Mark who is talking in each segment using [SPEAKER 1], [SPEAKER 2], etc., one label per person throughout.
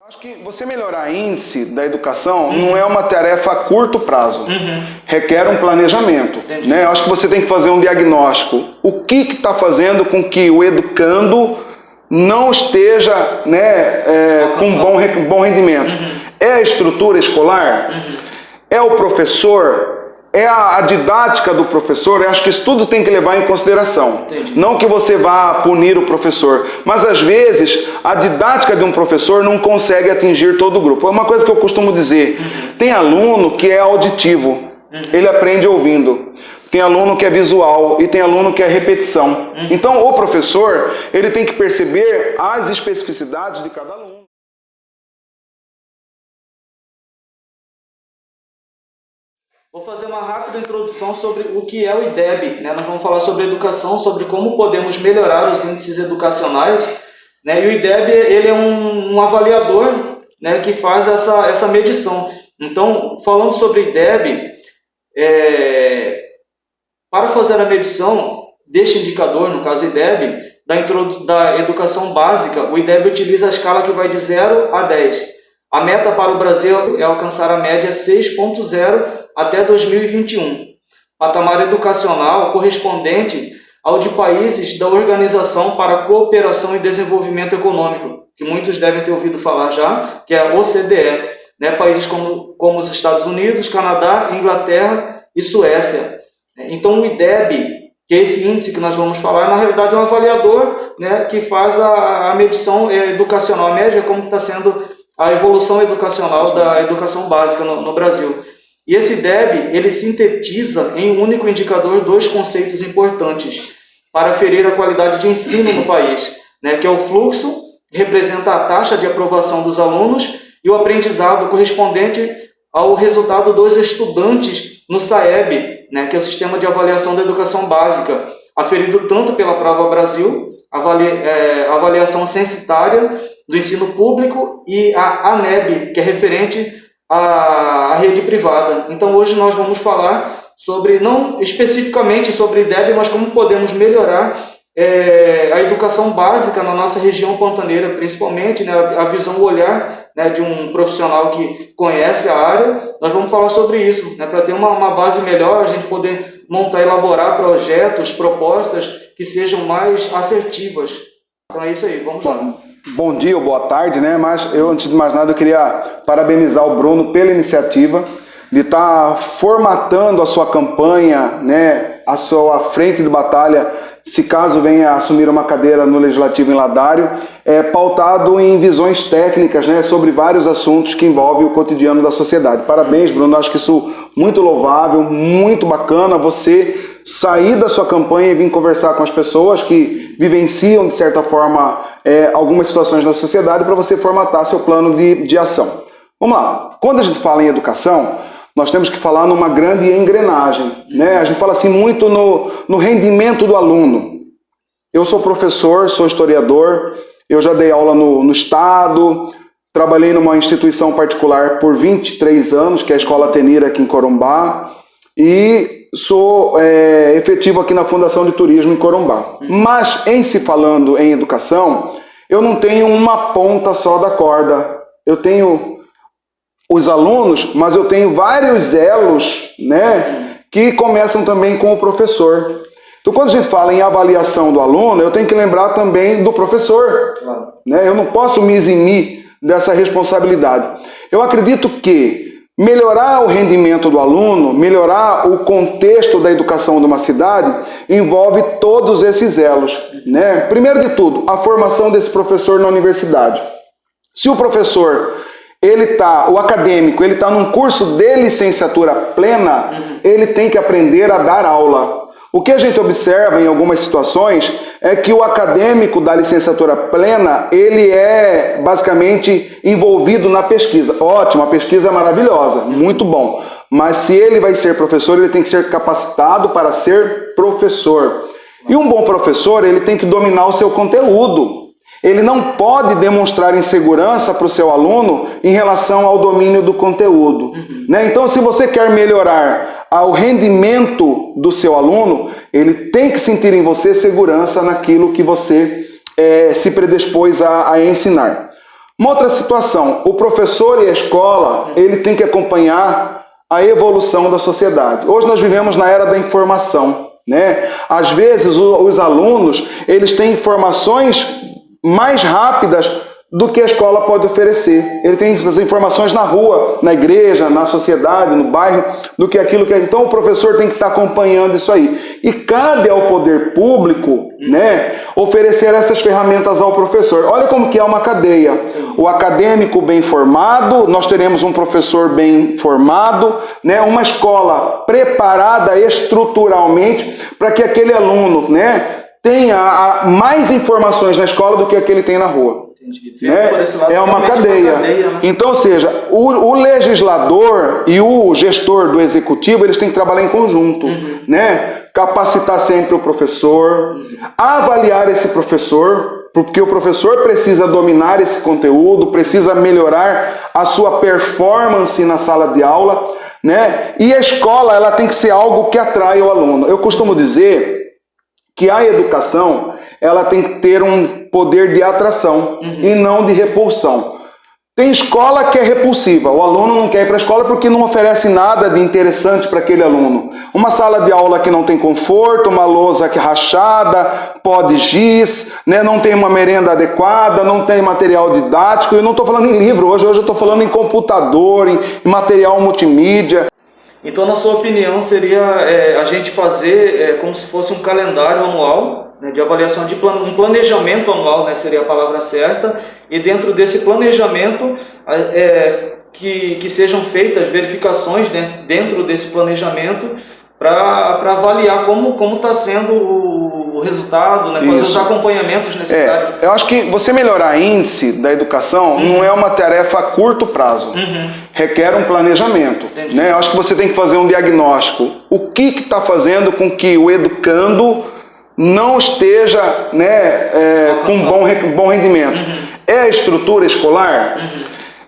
[SPEAKER 1] Acho que você melhorar índice da educação não é uma tarefa a curto prazo. Requer um planejamento. Né? Acho que você tem que fazer um diagnóstico. O que está fazendo com que o educando não esteja, né, com bom rendimento? É a estrutura escolar? É o professor? É a didática do professor? Eu acho que isso tudo tem que levar em consideração. Não que você vá punir o professor, mas às vezes a didática de um professor não consegue atingir todo o grupo. É uma coisa que eu costumo dizer. Tem aluno que é auditivo, ele aprende ouvindo. Tem aluno que é visual e tem aluno que é repetição. Então o professor, ele tem que perceber as especificidades de cada aluno.
[SPEAKER 2] Vou fazer uma rápida introdução sobre o que é o IDEB. Nós vamos falar sobre educação, sobre como podemos melhorar os índices educacionais. E o IDEB ele é um avaliador, que faz essa medição. Então, falando sobre IDEB, para fazer a medição deste indicador, no caso IDEB, da educação básica, o IDEB utiliza a escala que vai de 0 a 10. A meta para o Brasil é alcançar a média 6.0 até 2021. Patamar educacional correspondente ao de países da Organização para a Cooperação e Desenvolvimento Econômico, que muitos devem ter ouvido falar já, que é a OCDE. Países como os Estados Unidos, Canadá, Inglaterra e Suécia. Então o IDEB, que é esse índice que nós vamos falar, na realidade é um avaliador, que faz a medição educacional, a média como está sendo a evolução educacional da educação básica no Brasil. E esse IDEB, ele sintetiza em um único indicador dois conceitos importantes para aferir a qualidade de ensino no país, que é o fluxo, que representa a taxa de aprovação dos alunos, e o aprendizado correspondente ao resultado dos estudantes no SAEB, que é o Sistema de Avaliação da Educação Básica, aferido tanto pela Prova Brasil, avaliação censitária do ensino público, e a ANEB, que é referente à rede privada. Então hoje nós vamos falar sobre, não especificamente sobre IDEB, mas como podemos melhorar a educação básica na nossa região pantaneira, principalmente, a visão, o olhar de um profissional que conhece a área. Nós vamos falar sobre isso, para ter uma base melhor, a gente poder montar, elaborar projetos, propostas que sejam mais assertivas. Então é isso aí, vamos lá.
[SPEAKER 1] Bom dia ou boa tarde, mas eu, antes de mais nada, eu queria parabenizar o Bruno pela iniciativa de estar formatando a sua campanha, a sua frente de batalha, se caso venha assumir uma cadeira no Legislativo em Ladário, pautado em visões técnicas, sobre vários assuntos que envolvem o cotidiano da sociedade. Parabéns, Bruno, acho que isso muito louvável, muito bacana, você sair da sua campanha e vir conversar com as pessoas que vivenciam, de certa forma, algumas situações na sociedade para você formatar seu plano de ação. Vamos lá, quando a gente fala em educação, nós temos que falar numa grande engrenagem, A gente fala assim muito no rendimento do aluno. Eu sou professor, sou historiador, eu já dei aula no Estado, trabalhei numa instituição particular por 23 anos, que é a Escola Tenira aqui em Corumbá, e sou efetivo aqui na Fundação de Turismo em Corumbá. Mas, em se falando em educação, eu não tenho uma ponta só da corda. Eu tenho os alunos, mas eu tenho vários elos, que começam também com o professor. Então, quando a gente fala em avaliação do aluno, eu tenho que lembrar também do professor. Eu não posso me eximir dessa responsabilidade. Eu acredito que melhorar o rendimento do aluno, melhorar o contexto da educação de uma cidade, envolve todos esses elos. Primeiro de tudo, a formação desse professor na universidade. Se o professor, o acadêmico, ele está num curso de licenciatura plena, ele tem que aprender a dar aula. O que a gente observa em algumas situações é que o acadêmico da licenciatura plena, ele é basicamente envolvido na pesquisa. Ótimo, a pesquisa é maravilhosa, muito bom. Mas se ele vai ser professor, ele tem que ser capacitado para ser professor. E um bom professor, ele tem que dominar o seu conteúdo. Ele não pode demonstrar insegurança para o seu aluno em relação ao domínio do conteúdo. Então, se você quer melhorar o rendimento do seu aluno, ele tem que sentir em você segurança naquilo que você se predispôs a ensinar. Uma outra situação, o professor e a escola, ele tem que acompanhar a evolução da sociedade. Hoje nós vivemos na era da informação, né? Às vezes os alunos, eles têm informações mais rápidas do que a escola pode oferecer. Ele tem as informações na rua, na igreja, na sociedade, no bairro, do que aquilo que é. Então o professor tem que estar acompanhando isso aí. E cabe ao poder público, né, oferecer essas ferramentas ao professor. Olha como que é uma cadeia. O acadêmico bem formado, nós teremos um professor bem formado, né, uma escola preparada estruturalmente para que aquele aluno, né, tenha mais informações na escola do que aquele tem na rua. Né? É uma cadeia. Né? Então, ou seja, o legislador e o gestor do executivo, eles têm que trabalhar em conjunto, né? Capacitar sempre o professor, avaliar esse professor, porque o professor precisa dominar esse conteúdo, precisa melhorar a sua performance na sala de aula, né? E a escola, ela tem que ser algo que atrai o aluno. Eu costumo dizer que a educação, ela tem que ter um poder de atração e não de repulsão. Tem escola que é repulsiva, o aluno não quer ir para a escola porque não oferece nada de interessante para aquele aluno. Uma sala de aula que não tem conforto, uma lousa que rachada, pó de giz, né? Não tem uma merenda adequada, não tem material didático. Eu não estou falando em livro, hoje eu estou falando em computador, em material multimídia.
[SPEAKER 2] Então, na sua opinião, seria a gente fazer como se fosse um calendário anual, né, de avaliação, um planejamento anual, né, seria a palavra certa, e dentro desse planejamento que sejam feitas verificações dentro desse planejamento para avaliar como está sendo o resultado, né, fazer os acompanhamentos necessários.
[SPEAKER 1] Eu acho que você melhorar índice da educação não é uma tarefa a curto prazo. Requer um planejamento. Né? Eu acho que você tem que fazer um diagnóstico. O que está fazendo com que o educando não esteja, né, com bom rendimento? É a estrutura escolar?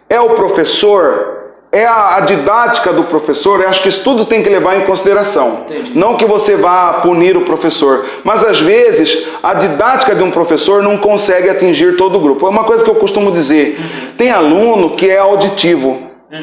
[SPEAKER 1] É o professor? É a didática do professor? Eu acho que isso tudo tem que levar em consideração. Não que você vá punir o professor, mas às vezes a didática de um professor não consegue atingir todo o grupo. É uma coisa que eu costumo dizer. Tem aluno que é auditivo,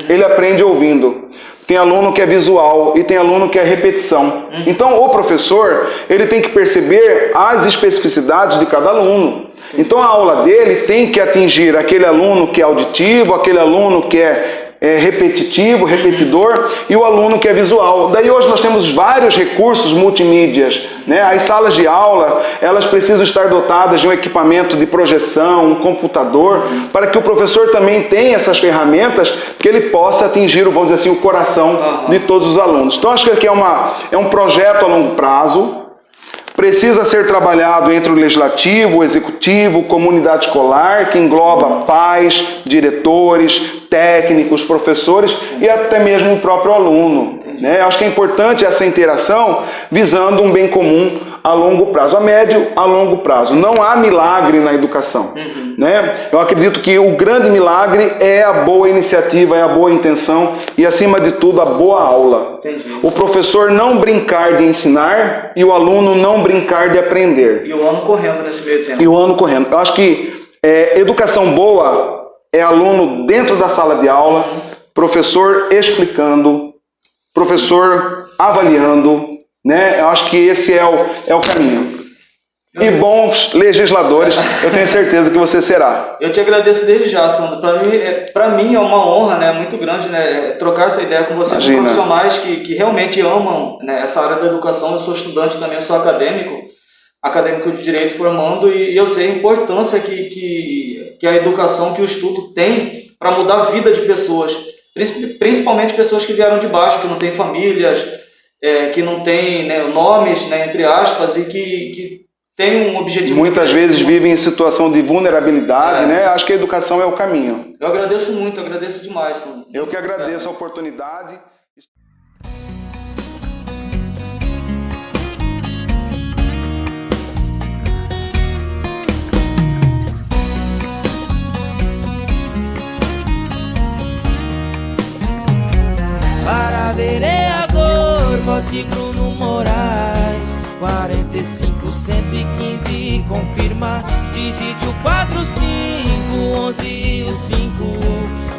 [SPEAKER 1] ele aprende ouvindo. Tem aluno que é visual e tem aluno que é repetição. Então o professor, ele tem que perceber as especificidades de cada aluno. Então a aula dele tem que atingir aquele aluno que é auditivo, aquele aluno que é repetitivo, repetidor, e o aluno que é visual. Daí hoje nós temos vários recursos multimídias, né? As salas de aula, elas precisam estar dotadas de um equipamento de projeção, um computador, para que o professor também tenha essas ferramentas que ele possa atingir, vamos dizer assim, o coração de todos os alunos. Então acho que aqui é um projeto a longo prazo. Precisa ser trabalhado entre o legislativo, o executivo, comunidade escolar, que engloba pais, diretores, técnicos, professores e até mesmo o próprio aluno. Né? Acho que é importante essa interação visando um bem comum a longo prazo, a médio, a longo prazo. Não há milagre na educação. Né? Eu acredito que o grande milagre é a boa iniciativa, é a boa intenção e, acima de tudo, a boa aula. O professor não brincar de ensinar e o aluno não brincar de aprender.
[SPEAKER 2] E o ano correndo nesse meio tempo.
[SPEAKER 1] E o ano correndo. Eu acho que educação boa é aluno dentro da sala de aula, professor explicando, professor avaliando, né? Eu acho que esse é o caminho. E bons legisladores, eu tenho certeza que você será.
[SPEAKER 2] Eu te agradeço desde já, Sandro. Para mim é uma honra, né, muito grande, né, trocar essa ideia com vocês, profissionais que realmente amam, né, essa área da educação. Eu sou estudante também, eu sou acadêmico de Direito formando, e eu sei a importância que a educação, que o estudo tem para mudar a vida de pessoas, principalmente pessoas que vieram de baixo, que não têm famílias, que não têm, né, nomes, né, entre aspas, e que tem um objetivo.
[SPEAKER 1] Muitas vezes vivem em situação de vulnerabilidade, né? Acho que a educação é o caminho.
[SPEAKER 2] Eu agradeço muito, eu agradeço demais, Sandro.
[SPEAKER 1] Eu que agradeço a oportunidade.
[SPEAKER 3] Para vereador, vote Bruno Moraes. O 45-115, confirma. Digite o 4511 e o 5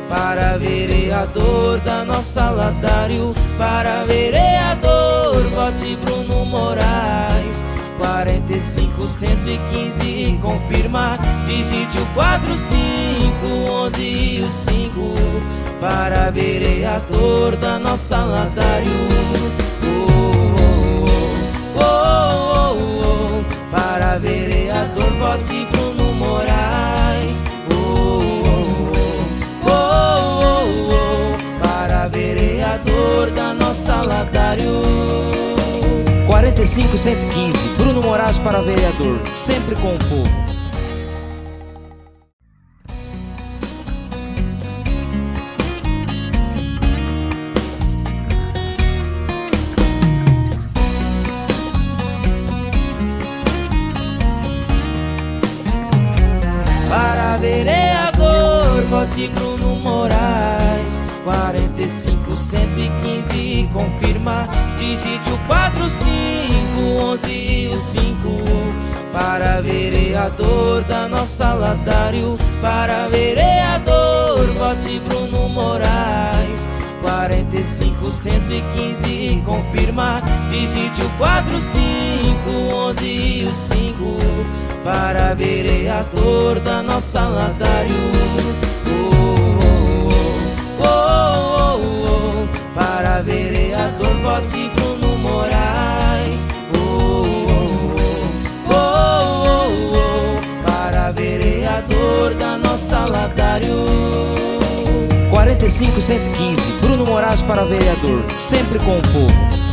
[SPEAKER 3] para vereador da nossa Ladário. Para vereador, vote Bruno Moraes. 45-115, confirma. Digite o 4511 e o 5 para vereador da nossa Ladário. Para vereador, vote Bruno Moraes. Para vereador da nossa Ladário. 45-115, Bruno Moraes para vereador, sempre com o povo. Para vereador, vote Bruno Moraes. 45-115, confirma. Digite o 4511 e o 5 para vereador da nossa Ladário. Para vereador, vote Bruno Moraes. 45-115, confirma. Digite o 4511 e o 5 para vereador da nossa Ladário. Para vereador, vote Bruno Moraes. Para vereador da nossa Ladário. 45-115, Bruno Moraes para vereador, sempre com o povo.